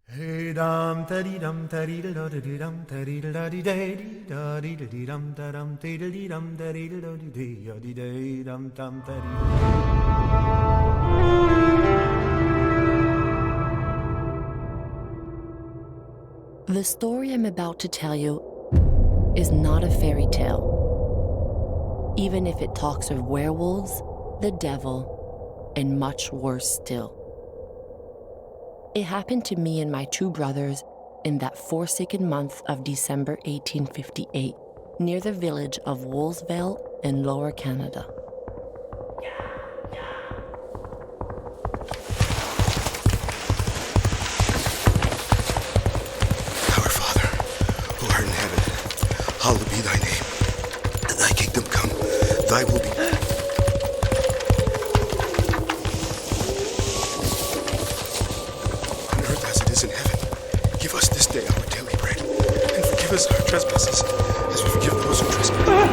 Hey dum teddy dum teddy da da dee dum teddy da da dee day da dee da dee dum da dum dee da dee dum da dee da dee dee da dee day dum dum teddy. The story I'm about to tell you is not a fairy tale, even if it talks of werewolves, the devil, and much worse still. It happened to me and my two brothers in that forsaken month of December 1858, near the village of Woolsville in Lower Canada. Our Father, who art in heaven, hallowed be thy name. Thy kingdom come, thy will be. On earth as it is in heaven. Give us this day our daily bread, and forgive us our trespasses, as we forgive those who trespass.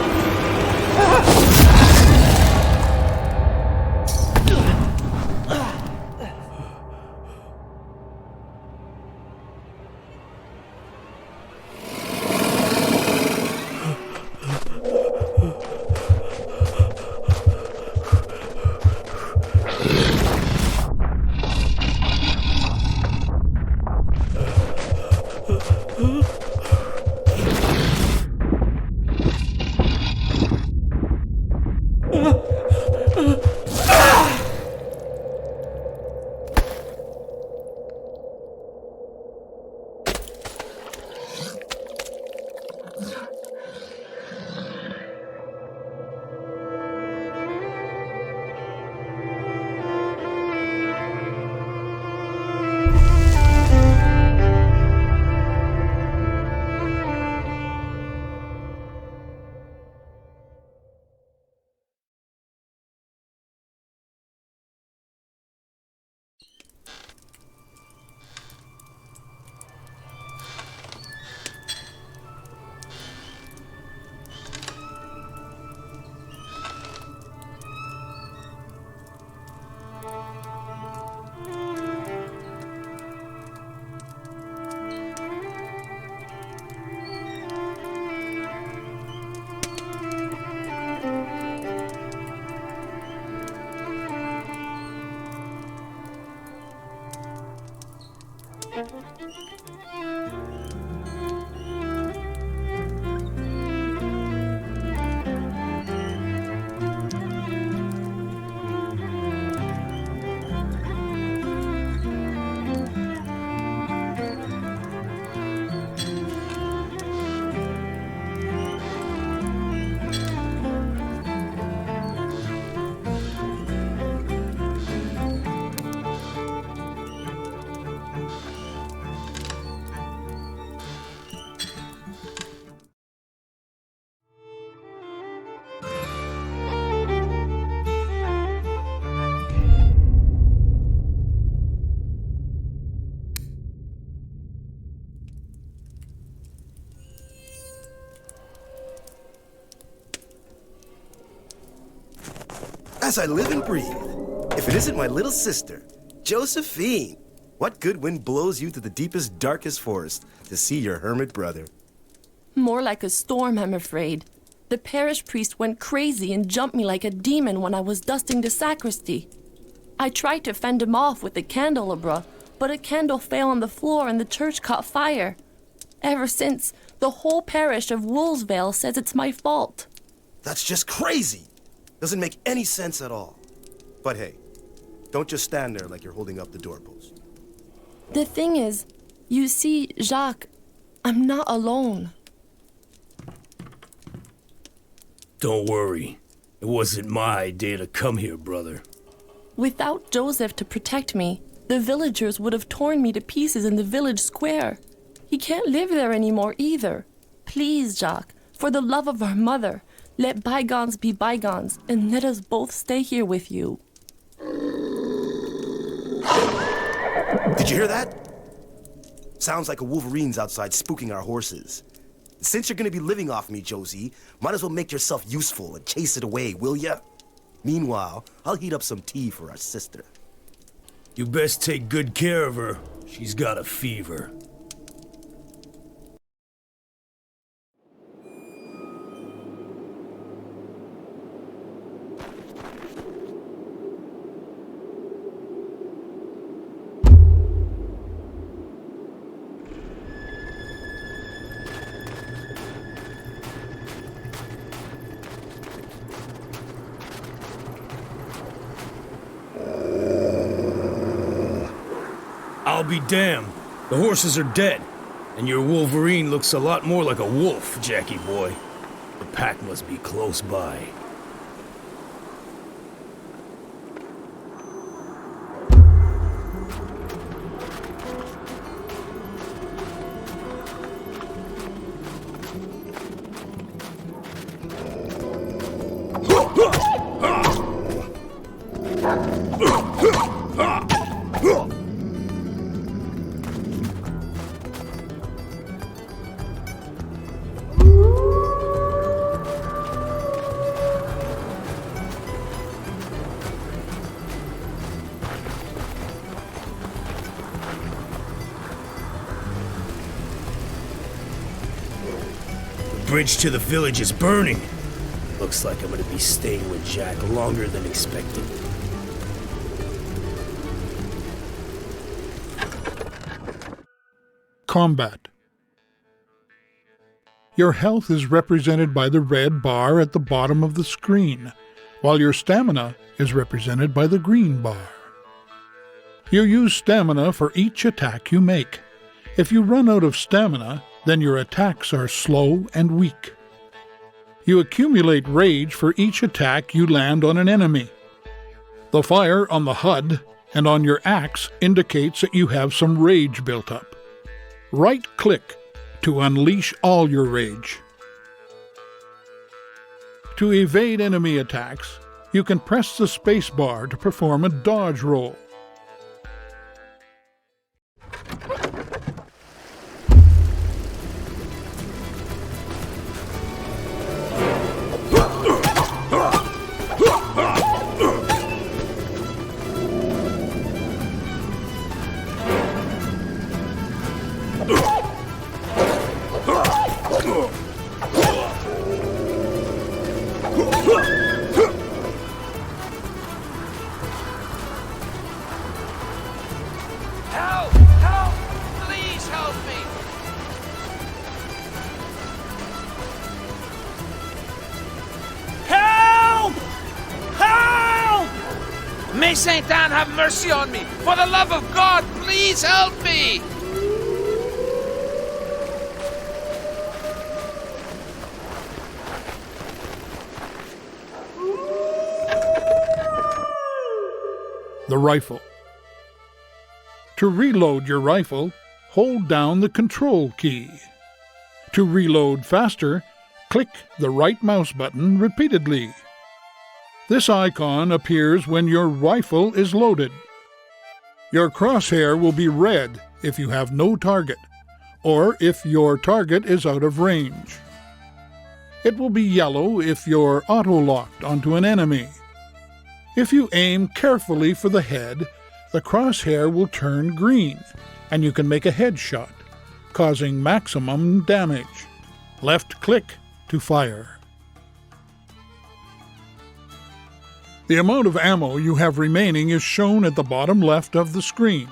As I live and breathe, if it isn't my little sister, Josephine. What good wind blows you to the deepest, darkest forest to see your hermit brother? More like a storm, I'm afraid. The parish priest went crazy and jumped me like a demon when I was dusting the sacristy. I tried to fend him off with the candelabra, but a candle fell on the floor and the church caught fire. Ever since, the whole parish of Woolsville says it's my fault. That's just crazy. Doesn't make any sense at all. But hey, don't just stand there like you're holding up the doorpost. The thing is, you see, Jacques, I'm not alone. Don't worry. It wasn't my idea to come here, brother. Without Joseph to protect me, the villagers would have torn me to pieces in the village square. He can't live there anymore either. Please, Jacques, for the love of our mother, let bygones be bygones and let us both stay here with you. Did you hear that? Sounds like a wolverine's outside spooking our horses. Since you're gonna be living off me, Josie, might as well make yourself useful and chase it away, will ya? Meanwhile, I'll heat up some tea for our sister. You best take good care of her. She's got a fever. I'll be damned. The horses are dead, and your Wolverine looks a lot more like a wolf, Jackie boy. The pack must be close by. The bridge to the village is burning. Looks like I'm gonna be staying with Jack longer than expected. Combat. Your health is represented by the red bar at the bottom of the screen, while your stamina is represented by the green bar. You use stamina for each attack you make. If you run out of stamina, then your attacks are slow and weak. You accumulate rage for each attack you land on an enemy. The fire on the HUD and on your axe indicates that you have some rage built up. Right-click to unleash all your rage. To evade enemy attacks, you can press the space bar to perform a dodge roll. Help! Help! Please help me! Help! Help! May Saint Anne have mercy on me! For the love of God, please help me! The rifle. To reload your rifle, hold down the Control key. To reload faster, click the right mouse button repeatedly. This icon appears when your rifle is loaded. Your crosshair will be red if you have no target, or if your target is out of range. It will be yellow if you're auto-locked onto an enemy. If you aim carefully for the head, the crosshair will turn green, and you can make a headshot, causing maximum damage. Left-click to fire. The amount of ammo you have remaining is shown at the bottom left of the screen.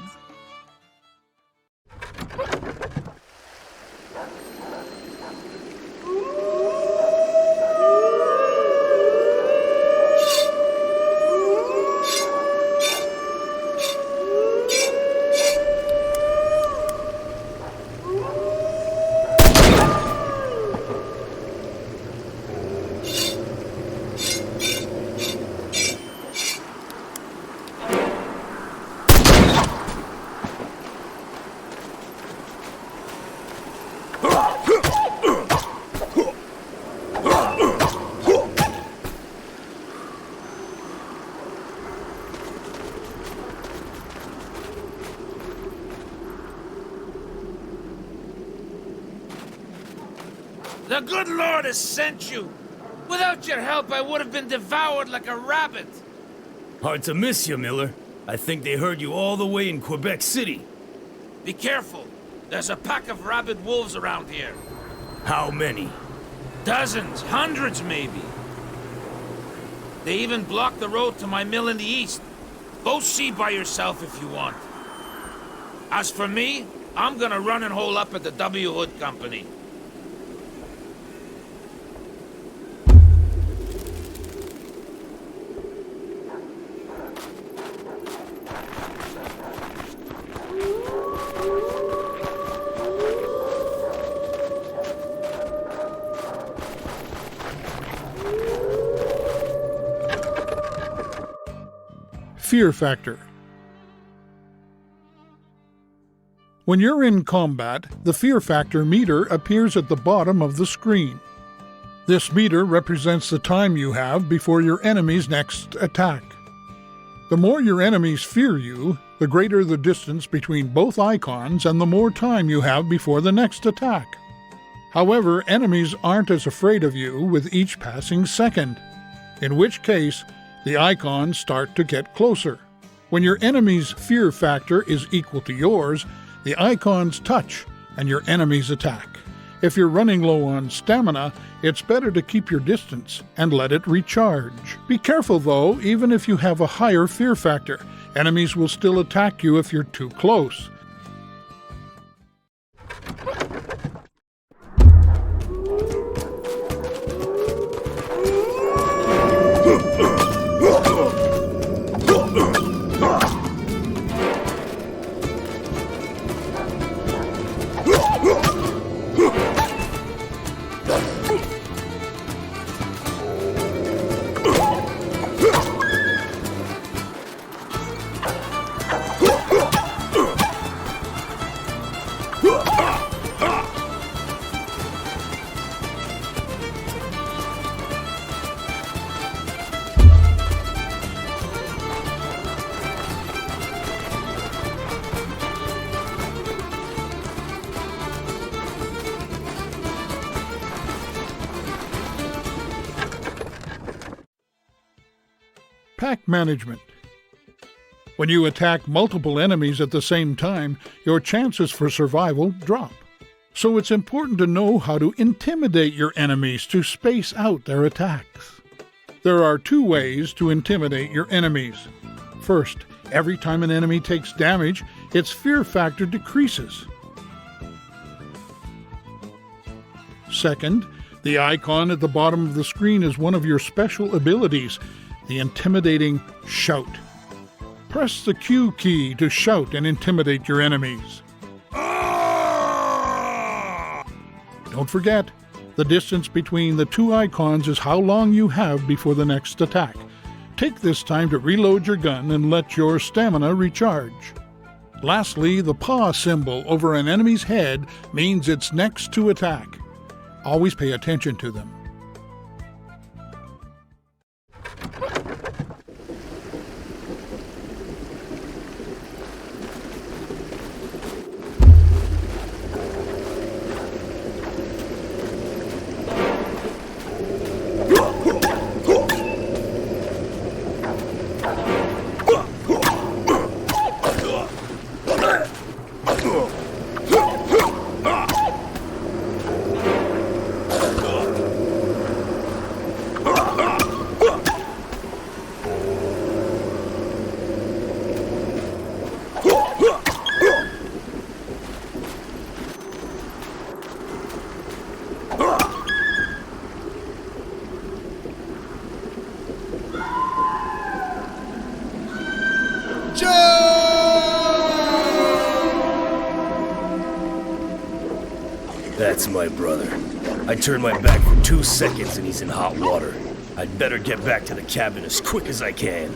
The good Lord has sent you! Without your help, I would have been devoured like a rabbit! Hard to miss you, Miller. I think they heard you all the way in Quebec City. Be careful. There's a pack of rabid wolves around here. How many? Dozens, hundreds maybe. They even blocked the road to my mill in the east. Go see by yourself if you want. As for me, I'm gonna run and hole up at the W. Hood Company. Fear factor. When you're in combat, the fear factor meter appears at the bottom of the screen. This meter represents the time you have before your enemy's next attack. The more your enemies fear you, the greater the distance between both icons and the more time you have before the next attack. However, enemies aren't as afraid of you with each passing second, in which case, the icons start to get closer. When your enemy's fear factor is equal to yours, the icons touch and your enemies attack. If you're running low on stamina, it's better to keep your distance and let it recharge. Be careful though, even if you have a higher fear factor, enemies will still attack you if you're too close. Pack management. When you attack multiple enemies at the same time, your chances for survival drop. So it's important to know how to intimidate your enemies to space out their attacks. There are two ways to intimidate your enemies. First, every time an enemy takes damage, its fear factor decreases. Second, the icon at the bottom of the screen is one of your special abilities, the intimidating shout. Press the Q key to shout and intimidate your enemies. Don't forget, the distance between the two icons is how long you have before the next attack. Take this time to reload your gun and let your stamina recharge. Lastly, the paw symbol over an enemy's head means it's next to attack. Always pay attention to them. That's my brother. I turned my back for 2 seconds and he's in hot water. I'd better get back to the cabin as quick as I can.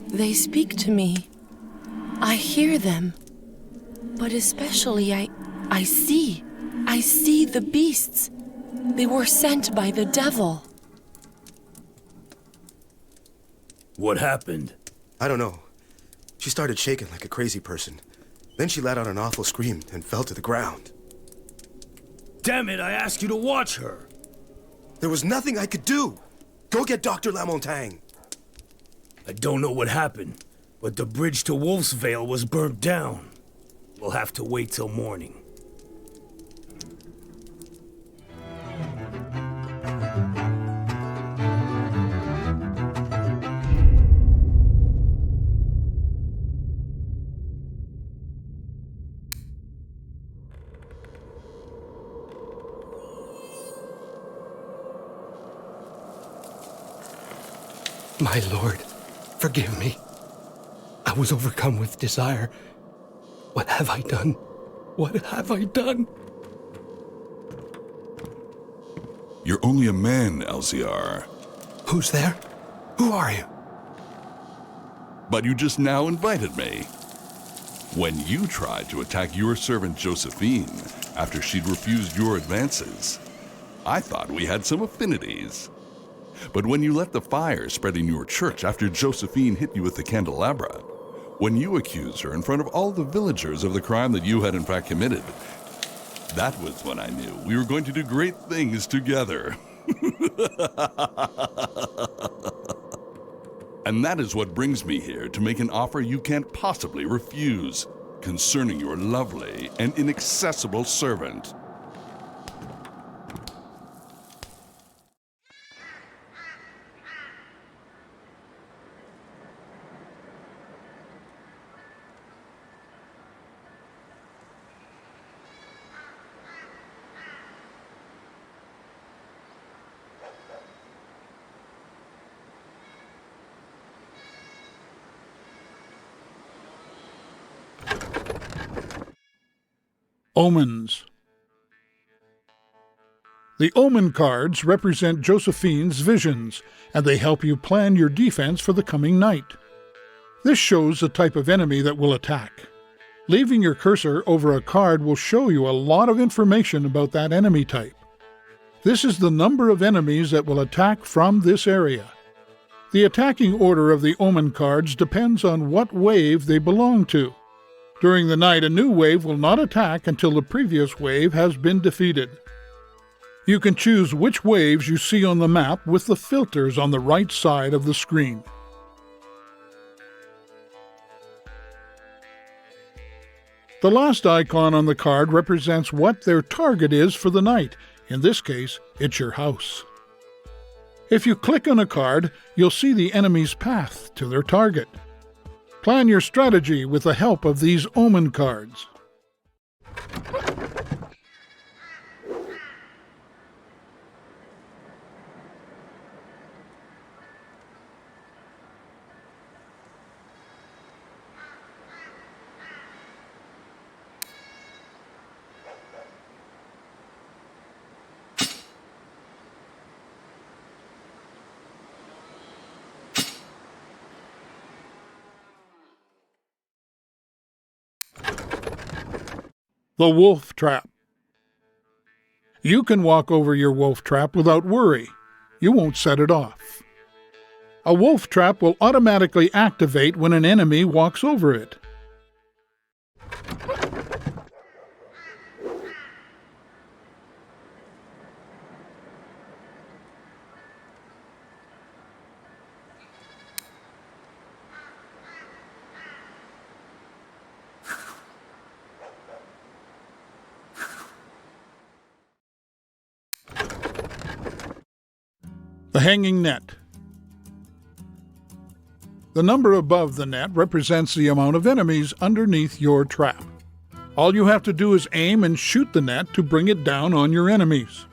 They speak to me. I hear them. But especially I see. I see the beasts. They were sent by the devil. What happened? I don't know. She started shaking like a crazy person. Then she let out an awful scream and fell to the ground. Damn it, I asked you to watch her. There was nothing I could do. Go get Dr. Lamontagne. I don't know what happened, but the bridge to Wolf's Vale was burnt down. We'll have to wait till morning. My lord, forgive me. I was overcome with desire. What have I done? What have I done? You're only a man, LCR. Who's there? Who are you? But you just now invited me. When you tried to attack your servant Josephine after she'd refused your advances, I thought we had some affinities. But when you let the fire spread in your church after Josephine hit you with the candelabra, when you accused her in front of all the villagers of the crime that you had in fact committed, that was when I knew we were going to do great things together. And that is what brings me here to make an offer you can't possibly refuse concerning your lovely and inaccessible servant. Omens. The omen cards represent Josephine's visions, and they help you plan your defense for the coming night. This shows the type of enemy that will attack. Leaving your cursor over a card will show you a lot of information about that enemy type. This is the number of enemies that will attack from this area. The attacking order of the omen cards depends on what wave they belong to. During the night, a new wave will not attack until the previous wave has been defeated. You can choose which waves you see on the map with the filters on the right side of the screen. The last icon on the card represents what their target is for the night. In this case, it's your house. If you click on a card, you'll see the enemy's path to their target. Plan your strategy with the help of these omen cards. The wolf trap. You can walk over your wolf trap without worry. You won't set it off. A wolf trap will automatically activate when an enemy walks over it. The hanging net. The number above the net represents the amount of enemies underneath your trap. All you have to do is aim and shoot the net to bring it down on your enemies.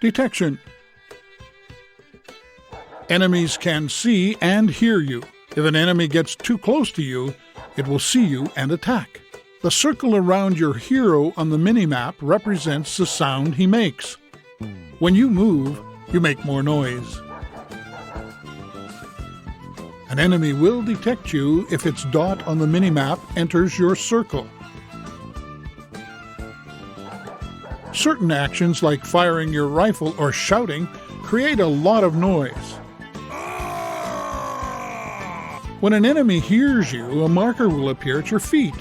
Detection. Enemies can see and hear you. If an enemy gets too close to you, it will see you and attack. The circle around your hero on the minimap represents the sound he makes. When you move, you make more noise. An enemy will detect you if its dot on the minimap enters your circle. Certain actions like firing your rifle or shouting create a lot of noise. When an enemy hears you, a marker will appear at your feet.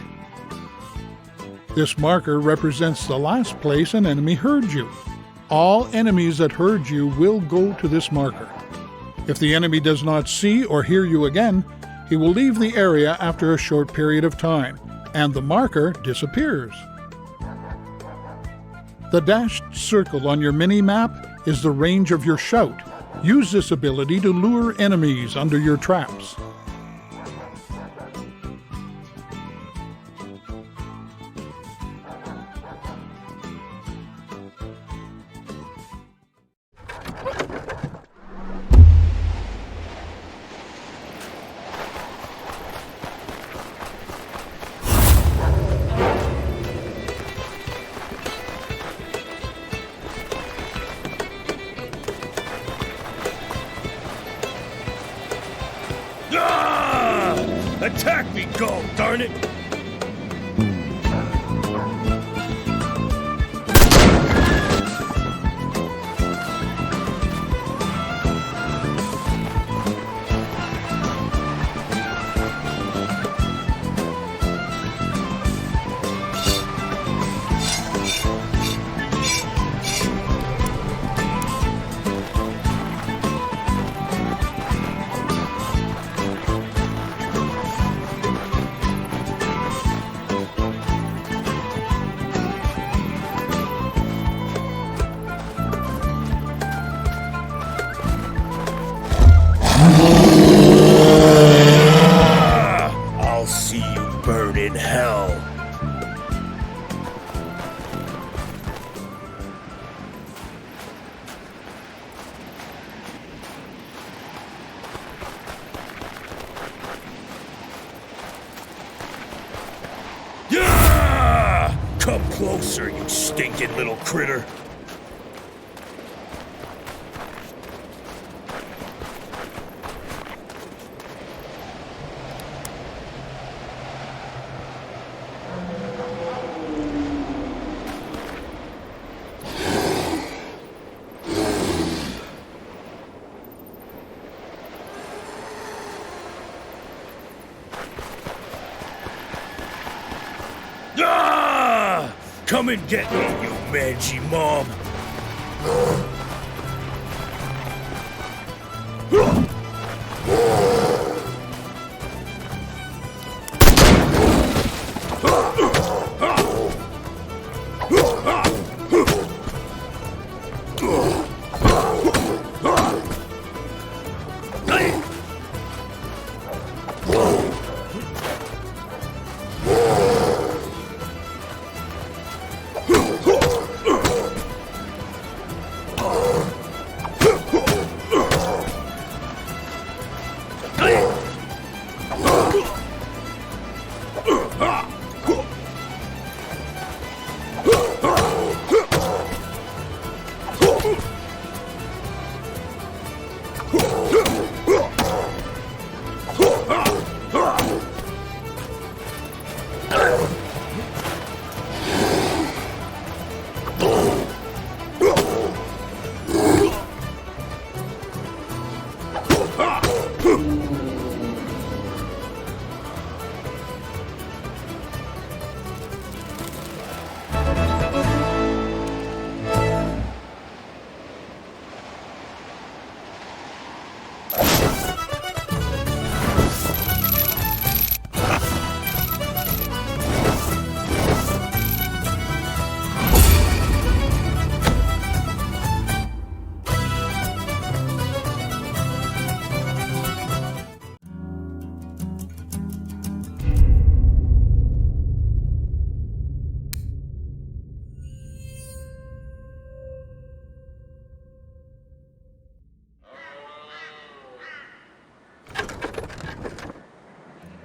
This marker represents the last place an enemy heard you. All enemies that heard you will go to this marker. If the enemy does not see or hear you again, he will leave the area after a short period of time, and the marker disappears. The dashed circle on your mini-map is the range of your shout. Use this ability to lure enemies under your traps. Attack me, go, darn it! I'll see you burn in hell. Yeah! Come closer, you stinking little critter. Ah! Come and get me, you mangy mob!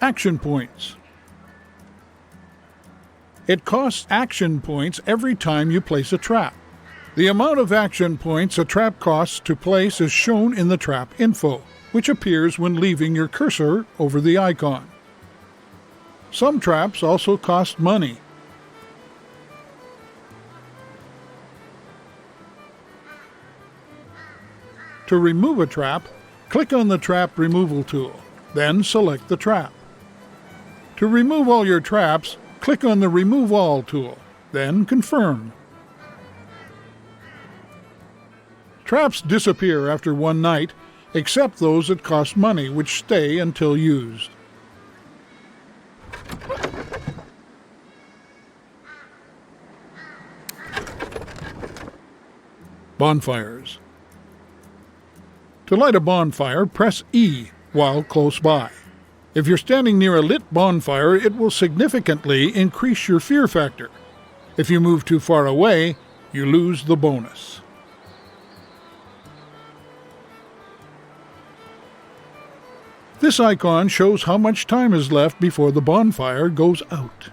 Action points. It costs action points every time you place a trap. The amount of action points a trap costs to place is shown in the trap info, which appears when leaving your cursor over the icon. Some traps also cost money. To remove a trap, click on the Trap Removal tool, then select the trap. To remove all your traps, click on the Remove All tool, then confirm. Traps disappear after one night, except those that cost money, which stay until used. Bonfires. To light a bonfire, press E while close by. If you're standing near a lit bonfire, it will significantly increase your fear factor. If you move too far away, you lose the bonus. This icon shows how much time is left before the bonfire goes out.